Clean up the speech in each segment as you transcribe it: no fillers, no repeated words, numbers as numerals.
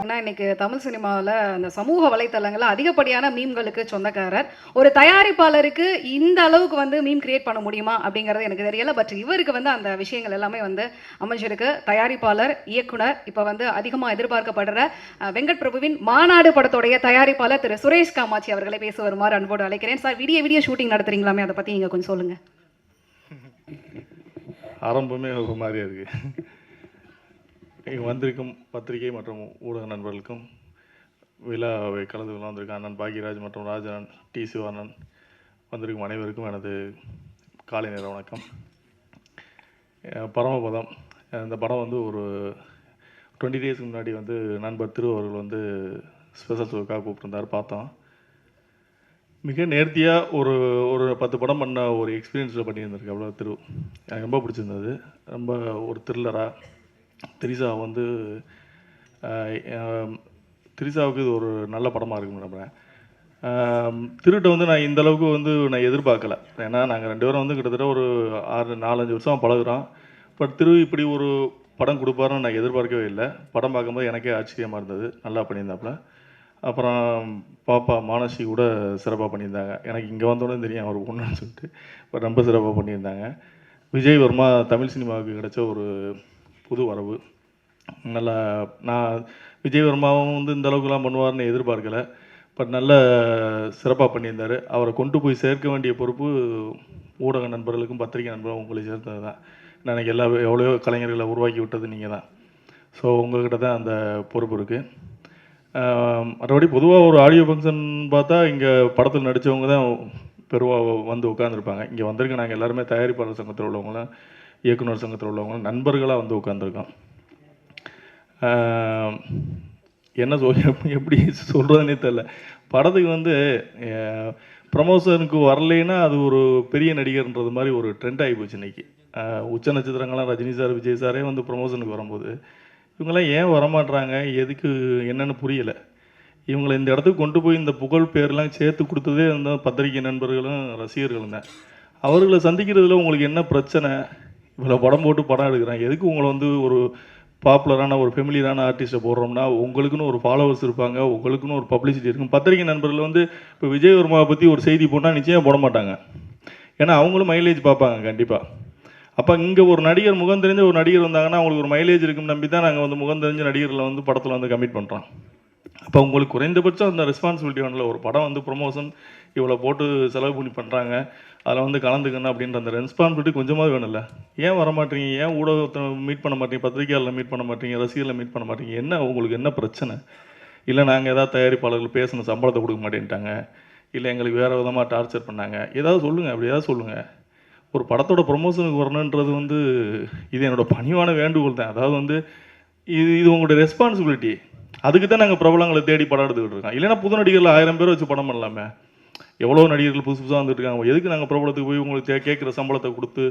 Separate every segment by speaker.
Speaker 1: பார்த்தீங்கன்னா, இன்னைக்கு தமிழ் சினிமாவுல அந்த சமூக வலைத்தளங்கள்ல அதிகப்படியான மீம்களுக்கு சொந்தக்காரர். ஒரு தயாரிப்பாளருக்கு இந்த அளவுக்கு வந்து மீம் கிரியேட் பண்ண முடியுமா? அப்படிங்கிறது எனக்கு தெரியல. பட் இவருக்கு வந்து அந்த விஷயங்கள் எல்லாமே வந்து அமைஞ்சிருக்கு. தயாரிப்பாளர், இயக்குனர், இப்ப வந்து அதிகமா எதிர்பார்க்கப்படுற வெங்கட் பிரபுவின் மாநாடு படத்துடைய தயாரிப்பாளர் திரு சுரேஷ் காமாட்சி அவர்களை பேச வருமாறு அன்போடு அழைக்கிறேன். சார், விடிய விடிய ஷூட்டிங் நடத்துறீங்களாமே, அதை பத்தி நீங்க கொஞ்சம் சொல்லுங்க.
Speaker 2: ஆரம்பமே ஒரு மாதிரியா இருக்கு. இங்கே வந்திருக்கும் பத்திரிகை மற்றும் ஊடக நண்பர்களுக்கும், விழாவை கலந்து கொள்ள வந்திருக்கும் அண்ணன் பாக்யராஜ் மற்றும் ராஜன், டி சிவானன், வந்திருக்கும் அனைவருக்கும் எனது காலை நேர வணக்கம். பரமபதம் இந்த படம் வந்து ஒரு 20 டேஸ்க்கு முன்னாடி வந்து நண்பர் திரு அவர்கள் வந்து ஸ்பெஷல் ஷோக்காக கூப்பிட்டுருந்தார், பார்த்தோம். மிக நேர்த்தியாக ஒரு ஒரு 10 படம் பண்ண ஒரு எக்ஸ்பீரியன்ஸில் பண்ணியிருந்திருக்கு. அவ்வளோ திரு எனக்கு ரொம்ப பிடிச்சிருந்தது. ரொம்ப ஒரு த்ரில்லராக திரிசா வந்து திரிசாவுக்கு இது ஒரு நல்ல படமாக இருக்குன்னு நம்புகிறேன். திருட்ட வந்து நான் இந்த அளவுக்கு வந்து நான் எதிர்பார்க்கல. ஏன்னா நாங்கள் 2 பேரும் வந்து கிட்டத்தட்ட ஒரு 4-5 வருஷம் பழகுறோம். பட் திரு இப்படி ஒரு படம் கொடுப்பாருன்னு நான் எதிர்பார்க்கவே இல்லை. படம் பார்க்கும்போது எனக்கே ஆச்சரியமாக இருந்தது. நல்லா பண்ணியிருந்தாப்புல. அப்புறம் பாப்பா மானசி கூட சிறப்பாக பண்ணியிருந்தாங்க. எனக்கு இங்கே வந்தோடனே தெரியும் அவர் பொண்ணுன்னு சொல்லிட்டு. பட் ரொம்ப சிறப்பாக பண்ணியிருந்தாங்க. விஜய் வர்மா தமிழ் சினிமாவுக்கு கிடைச்ச ஒரு புது வரவு. நல்லா நான் விஜய் வர்மாவும் வந்து இந்த அளவுக்குலாம் பண்ணுவார்னு எதிர்பார்க்கலை. பட் நல்ல சிறப்பாக பண்ணியிருந்தார். அவரை கொண்டு போய் சேர்க்க வேண்டிய பொறுப்பு ஊடக நண்பர்களுக்கும் பத்திரிகை நண்பர்களும் உங்களை சேர்த்தது தான். எனக்கு எவ்வளோ கலைஞர்களை உருவாக்கி விட்டது நீங்கள் தான். ஸோ உங்கள்கிட்ட தான் அந்த பொறுப்பு இருக்குது. மற்றபடி பொதுவாக ஒரு ஆடியோ ஃபங்க்ஷன் பார்த்தா இங்கே படத்தில் நடித்தவங்க தான் பெருவாக வந்து உட்காந்துருப்பாங்க. இங்கே வந்திருக்க நாங்கள் எல்லாருமே தயாரிப்பாளர் சங்கத்தில் உள்ளவங்களாம், இயக்குனர் சங்கத்தில் உள்ளவங்களாம் நண்பர்களாக வந்து உட்காந்துருக்கோம். என்ன எப்படி சொல்கிறதுனே தெரில. படத்துக்கு வந்து ப்ரமோஷனுக்கு வரலைன்னா அது ஒரு பெரிய நடிகர்ன்றது மாதிரி ஒரு ட்ரெண்ட் ஆகி போச்சு இன்றைக்கி. உச்ச நட்சத்திரங்கள்லாம் ரஜினி சார், விஜய் சாரே வந்து ப்ரமோஷனுக்கு வரும்போது இவங்களாம் ஏன் வரமாட்றாங்க, எதுக்கு என்னென்னு புரியலை. இவங்களை இந்த இடத்துக்கு கொண்டு போய் இந்த புகழ் பேர்லாம் சேர்த்து கொடுத்ததே அந்த பத்திரிகை நண்பர்களும் ரசிகர்களும் தான். அவர்களை சந்திக்கிறதுல உங்களுக்கு என்ன பிரச்சனை? இவ்வளோ படம் போட்டு படம் எடுக்கிறாங்க, எதுக்கு உங்களை வந்து ஒரு பாப்புலரான ஒரு ஃபெமிலியரான ஆர்டிஸ்ட்டை போடுறோம்னா உங்களுக்குன்னு ஒரு ஃபாலோவர்ஸ் இருப்பாங்க, உங்களுக்குன்னு ஒரு பப்ளிசிட்டி இருக்கும். பத்திரிகை நண்பர்கள் வந்து இப்போ விஜய் வர்மாவை பற்றி ஒரு செய்தி போட்டால் நிச்சயம் போட மாட்டாங்க. ஏன்னா அவங்களும் மைலேஜ் பார்ப்பாங்க கண்டிப்பாக. அப்போ இங்கே ஒரு நடிகர் முகம் தெரிஞ்ச ஒரு நடிகர் வந்தாங்கன்னா அவங்களுக்கு ஒரு மைலேஜ் இருக்குன்னு நம்பி தான் நாங்கள் வந்து முகம் தெரிஞ்ச நடிகர்களை வந்து படத்தில் வந்து கமிட் பண்ணுறோம். அப்போ உங்களுக்கு குறைந்தபட்சம் அந்த ரெஸ்பான்சிபிலிட்டி வேணும்ல. ஒரு படம் வந்து ப்ரொமோஷன் இவ்வளோ போட்டு செலவு பண்ணி பண்ணுறாங்க, அதில் வந்து கலந்துக்கணும் அப்படின்ற அந்த ரெஸ்பான்சிபிலிட்டி கொஞ்சமாக வேணும்ல. ஏன் வர மாட்டீங்க? ஏன் ஊடகத்தை மீட் பண்ண மாட்டீங்க? பத்திரிகையாளர் மீட் பண்ண மாட்டீங்க? ரசிகர்களை மீட் பண்ண மாட்டீங்க? என்ன உங்களுக்கு என்ன பிரச்சனை? இல்லை நாங்கள் ஏதாவது தயாரிப்பாளர்கள் பேசின சம்பளத்தை கொடுக்க மாட்டேன்ட்டாங்க, இல்லை எங்களுக்கு வேறு விதமாக டார்ச்சர் பண்ணாங்க, ஏதாவது சொல்லுங்கள். அப்படி ஏதாவது சொல்லுங்கள். ஒரு படத்தோட ப்ரொமோஷனுக்கு வரணுன்றது வந்து இது என்னோடய பணிவான வேண்டுகோள் தான். அதாவது வந்து இது உங்களுடைய ரெஸ்பான்சிபிலிட்டி. அதுக்கு தான் நாங்கள் பிரபலங்களை தேடி படம் எடுத்துக்கிட்டு இருக்கோம். இல்லைன்னா புது நடிகர்கள் 1000 பேர் வச்சு படம் பண்ணலாமே. எவ்வளோ நடிகர்கள் புதுசு புதுசாக வந்துட்டு இருக்காங்க. எதுக்கு நாங்கள் பிரபலத்துக்கு போய் உங்களுக்கு கேட்குற சம்பளத்தை கொடுத்து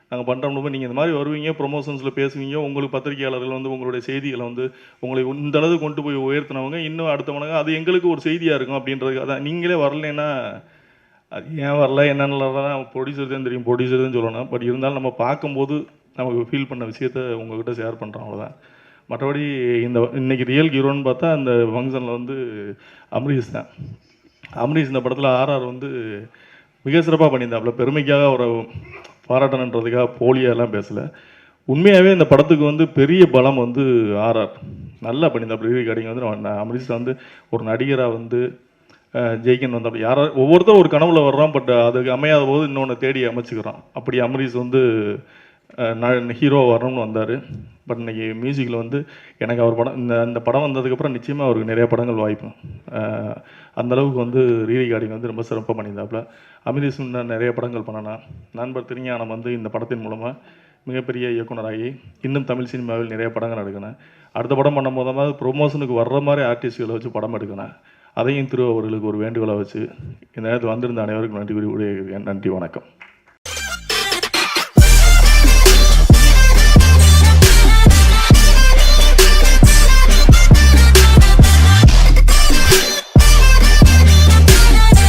Speaker 2: நாங்கள் பண்ணுறோம்? நீங்கள் இந்த மாதிரி வருவீங்க, ப்ரொமோஷன்ஸில் பேசுவீங்க, உங்களுக்கு பத்திரிகையாளர்கள் வந்து உங்களுடைய செய்திகளை வந்து உங்களை இந்த அளவு கொண்டு போய் உயர்த்தினவங்க இன்னும் அடுத்தவங்க, அது எங்களுக்கு ஒரு செய்தியாக இருக்கும் அப்படின்றதுக்கு. அதான் நீங்களே வரலைன்னா அது ஏன் வரல என்னென்ன ப்ரொடியூசர் தான் தெரியும், ப்ரொடியூசர் தான் சொல்லணும். பட் இருந்தாலும் நம்ம பார்க்கும்போது நமக்கு ஃபீல் பண்ண விஷயத்த உங்கள்கிட்ட ஷேர் பண்ணுறோம், அவ்வளோதான். மற்றபடி இன்றைக்கி ரியல் ஹீரோன்னு பார்த்தா அந்த ஃபங்க்ஷனில் வந்து அமரீஷ் தான். அமரீஷ் இந்த படத்தில் ஆர்ஆர் வந்து மிக சிறப்பாக பண்ணியிருந்தாப்புல. பெருமைக்காக அவரை பாராட்டணுன்றதுக்காக போலியாலாம் பேசலை. உண்மையாகவே இந்த படத்துக்கு வந்து பெரிய பலம் வந்து ஆர்ஆர் நல்லா பண்ணியிருந்தாப்புல. ரிவ்யூ கடைங்க வந்து அமரீஷ் வந்து ஒரு நடிகராக வந்து ஜெயிக்கணும் வந்தால் யாராவது ஒவ்வொருத்தரும் ஒரு கனவுல வர்றோம். பட் அதுக்கு அமையாத போது இன்னொன்று தேடி அமைச்சுக்கிறோம். அப்படி அமரீஷ் வந்து ஹீரோ வரணும்னு வந்தார். பட் இன்றைக்கி மியூசிக்கில் வந்து எனக்கு அவர் படம் இந்த படம் வந்ததுக்கப்புறம் நிச்சயமாக அவருக்கு நிறைய படங்கள் வாய்ப்பு. அந்தளவுக்கு வந்து ரீரிகார்டிங் வந்து ரொம்ப சிறப்பாக பண்ணியிருந்தாப்புல. அமரீஷ் நிறைய படங்கள் பண்ணனா. நண்பர் திருஞானம் வந்து இந்த படத்தின் மூலமாக மிகப்பெரிய இயக்குனராகி இன்னும் தமிழ் சினிமாவில் நிறைய படங்கள் எடுக்கணும். அடுத்த படம் பண்ணும் போதாவது ப்ரொமோஷனுக்கு வர்ற மாதிரி ஆர்டிஸ்ட்களை வச்சு படம் எடுக்கணும். அதையும் திரு அவர்களுக்கு ஒரு வேண்டுகோளை வச்சு இந்த நேரத்தில் வந்திருந்த அனைவருக்கும் நன்றி கூறி நன்றி, வணக்கம்.